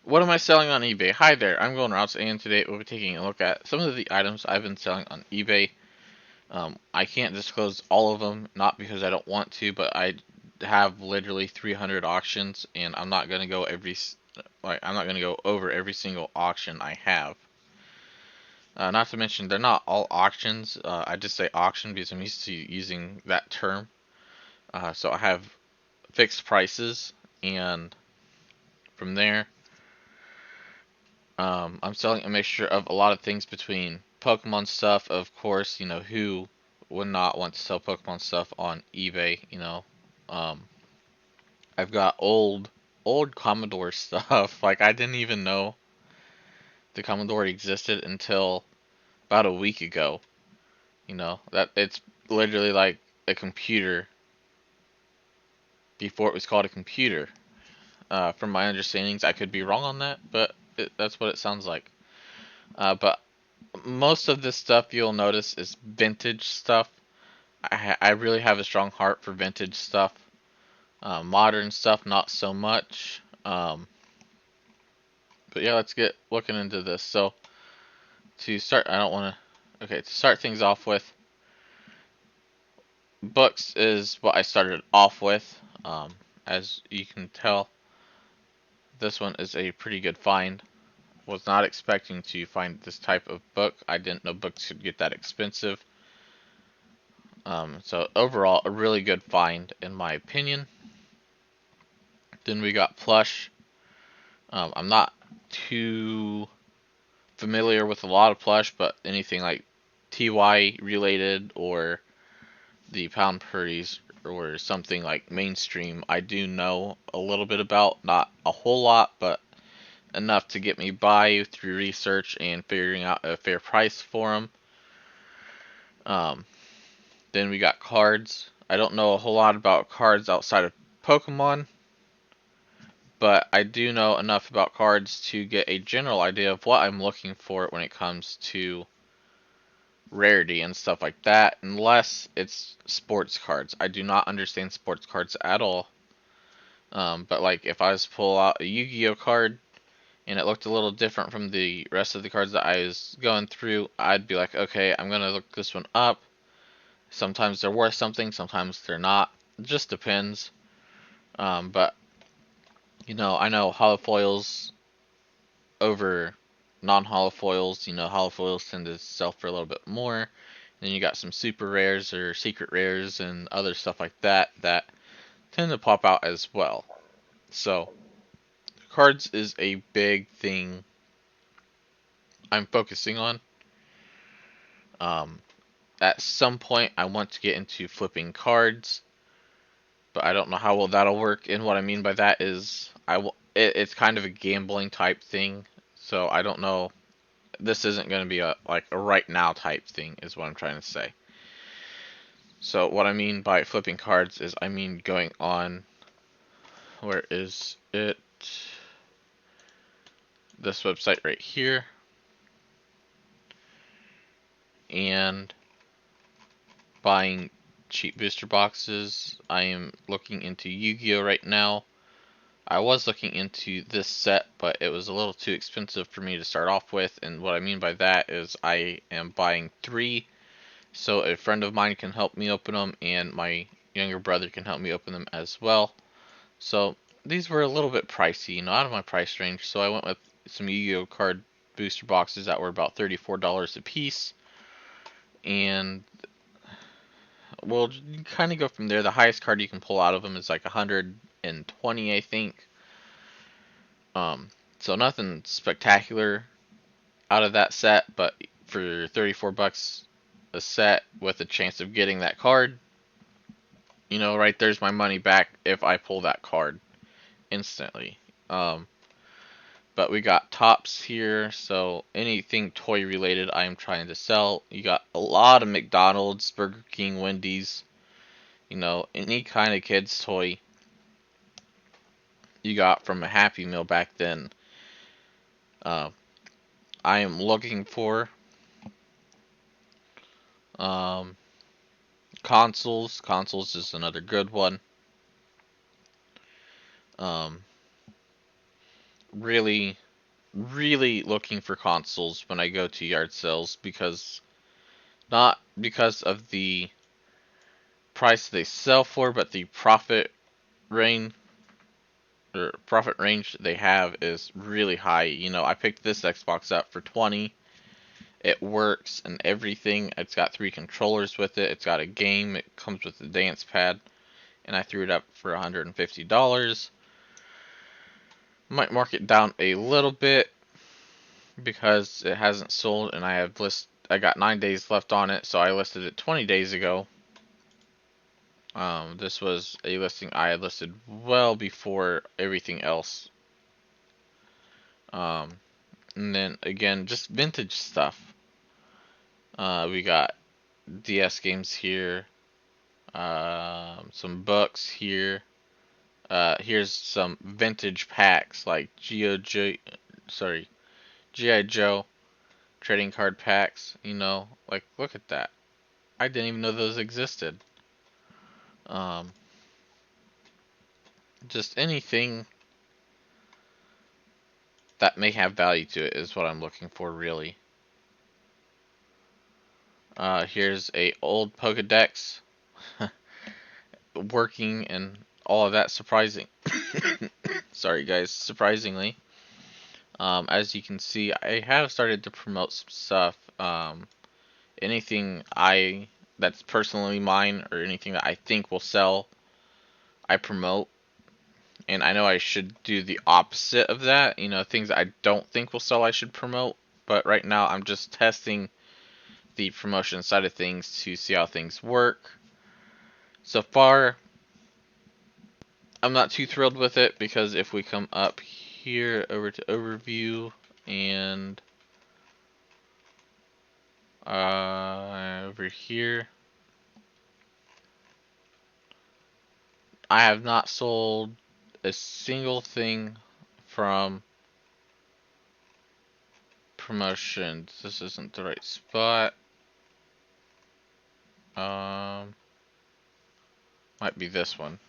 What am I selling on eBay? Hi there, I'm Golden Routes, and today we'll be taking a look at some of the items I've been selling on eBay. I can't disclose all of them, not because I don't want to, but I have literally 300 auctions, and I'm not gonna go I'm not gonna go over every single auction I have. Not to mention, they're not all auctions. I just say auction because I'm used to using that term. So I have fixed prices, and from there, I'm selling a mixture of a lot of things between Pokemon stuff, of course, who would not want to sell Pokemon stuff on eBay, I've got old Commodore stuff. Like I didn't even know the Commodore existed until about a week ago. That it's literally like a computer before it was called a computer. From my understandings, I could be wrong on that, but that's what it sounds like. But most of this stuff you'll notice is vintage stuff. I really have a strong heart for vintage stuff. Modern stuff, not so much. But yeah, let's get looking into this. So to start, I don't want to. Okay, to start things off with, books is what I started off with. As you can tell, this one is a pretty good find. Was not expecting to find this type of book. I didn't know books could get that expensive. So overall, a really good find in my opinion. Then we got plush. I'm not too familiar with a lot of plush, but anything like TY related or the Pound Purdies or something like mainstream, I do know a little bit about. Not a whole lot, but enough to get me by through research and figuring out a fair price for them. Um, then we got cards. I don't know a whole lot about cards outside of Pokemon, but I do know enough about cards to get a general idea of what I'm looking for when it comes to rarity and stuff like that, unless it's sports cards. I do not understand sports cards at all. But like if I was to pull out a Yu-Gi-Oh card and it looked a little different from the rest of the cards that I was going through, I'd be like, okay, I'm gonna look this one up. Sometimes they're worth something, sometimes they're not. It just depends. But I know holofoils over non-holofoils. Holofoils tend to sell for a little bit more. Then you got some super rares or secret rares and other stuff like that that tend to pop out as well. So cards is a big thing I'm focusing on. Um, at some point, I want to get into flipping cards, but I don't know how well that'll work. And what I mean by that is, it's kind of a gambling type thing. So I don't know. This isn't going to be a right now type thing, is what I'm trying to say. So what I mean by flipping cards is I mean going on, where is it? This website right here, and buying cheap booster boxes. I am looking into Yu-Gi-Oh right now. I was looking into this set, but it was a little too expensive for me to start off with, and what I mean by that is I am buying 3, so a friend of mine can help me open them, and my younger brother can help me open them as well. So these were a little bit pricey, out of my price range, so I went with some Yu-Gi-Oh card booster boxes that were about $34 a piece, and we'll kind of go from there. The highest card you can pull out of them is like 120, I think. Um, so nothing spectacular out of that set, but for 34 bucks a set with a chance of getting that card, right there's my money back if I pull that card instantly. Um, but we got tops here, so anything toy related I am trying to sell. You got a lot of McDonald's, Burger King, Wendy's, any kind of kids toy you got from a Happy Meal back then. Uh, I am looking for um, consoles. Consoles is another good one. Um, really, really looking for consoles when I go to yard sales, because not because of the price they sell for, but the range profit range they have is really high. You know, I picked this Xbox up for 20. It works and everything. It's got 3 controllers with it. It's got a game. It comes with a dance pad, and I threw it up for $150. Might mark it down a little bit because it hasn't sold, and I got 9 days left on it, so I listed it 20 days ago. This was a listing I had listed well before everything else. And then again, just vintage stuff. We got DS games here, some books here. Here's some vintage packs like GI Joe trading card packs. You know, like look at that. I didn't even know those existed. Um, just anything that may have value to it is what I'm looking for, really. Here's a old Pokedex working and all of that. Surprising. Sorry guys, surprisingly. As you can see, I have started to promote some stuff. Anything that's personally mine, or anything that I think will sell, I promote. And I know I should do the opposite of that. You know, things I don't think will sell, I should promote. But right now, I'm just testing the promotion side of things to see how things work. So far, I'm not too thrilled with it, because if we come up here over to overview and over here, I have not sold a single thing from promotions. This isn't the right spot. Might be this one.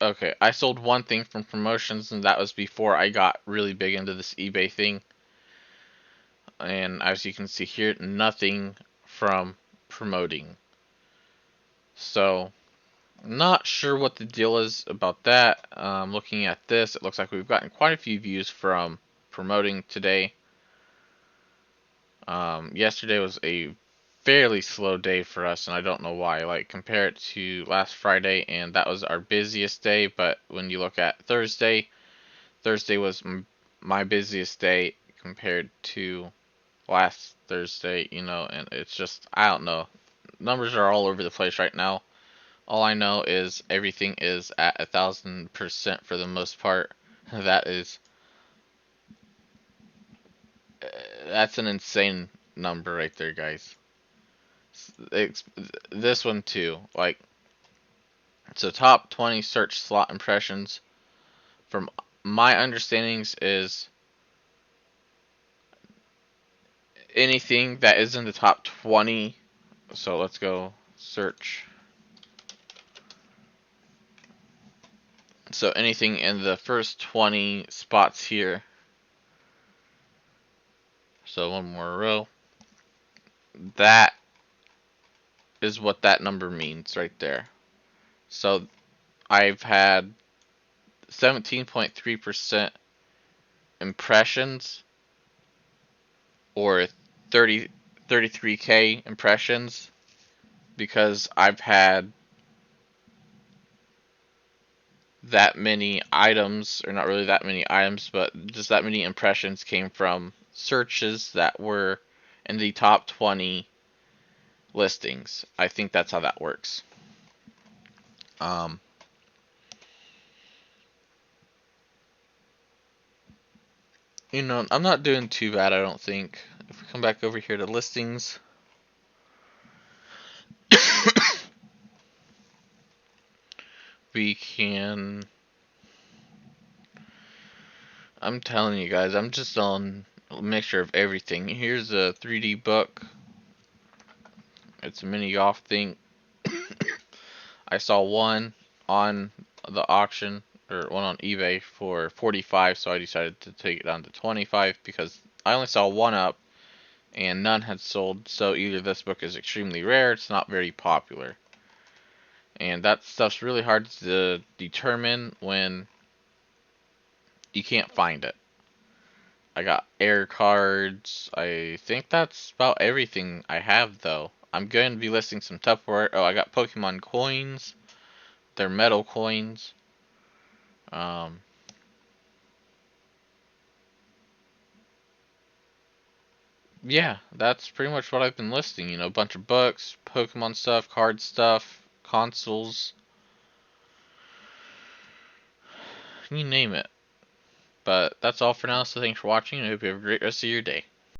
Okay, I sold one thing from promotions, and that was before I got really big into this eBay thing. And as you can see here, nothing from promoting. So, not sure what the deal is about that. Looking at this, it looks like we've gotten quite a few views from promoting today. Yesterday was a fairly slow day for us, and I don't know why. Like, compare it to last Friday, and that was our busiest day. But when you look at Thursday, Thursday was my busiest day compared to last Thursday, you know, and it's just, I don't know. Numbers are all over the place right now. All I know is everything is at 1,000% for the most part. That is, that's an insane number right there, guys. This one too, like, so top 20 search slot impressions, from my understandings, is anything that is in the top 20. So let's go search. So anything in the first 20 spots here. So one more row. That is what that number means right there. So I've had 17.3% impressions, or 33K impressions, because I've had that many items, or not really that many items, but just that many impressions came from searches that were in the top 20 listings. I think that's how that works. You know, I'm not doing too bad, I don't think. If we come back over here to listings, we can... I'm telling you guys, I'm just on a mixture of everything. Here's a 3D book. It's a mini golf thing. I saw one on the auction, or one on eBay for 45, so I decided to take it down to 25 because I only saw one up and none had sold. So either this book is extremely rare, it's not very popular, and that stuff's really hard to determine when you can't find it. I got air cards. I think that's about everything I have, though. I'm going to be listing some Tupperware. Oh, I got Pokemon coins. They're metal coins. Um, yeah, that's pretty much what I've been listing. You know, a bunch of books, Pokemon stuff, card stuff, consoles, you name it. But that's all for now, so thanks for watching, and I hope you have a great rest of your day.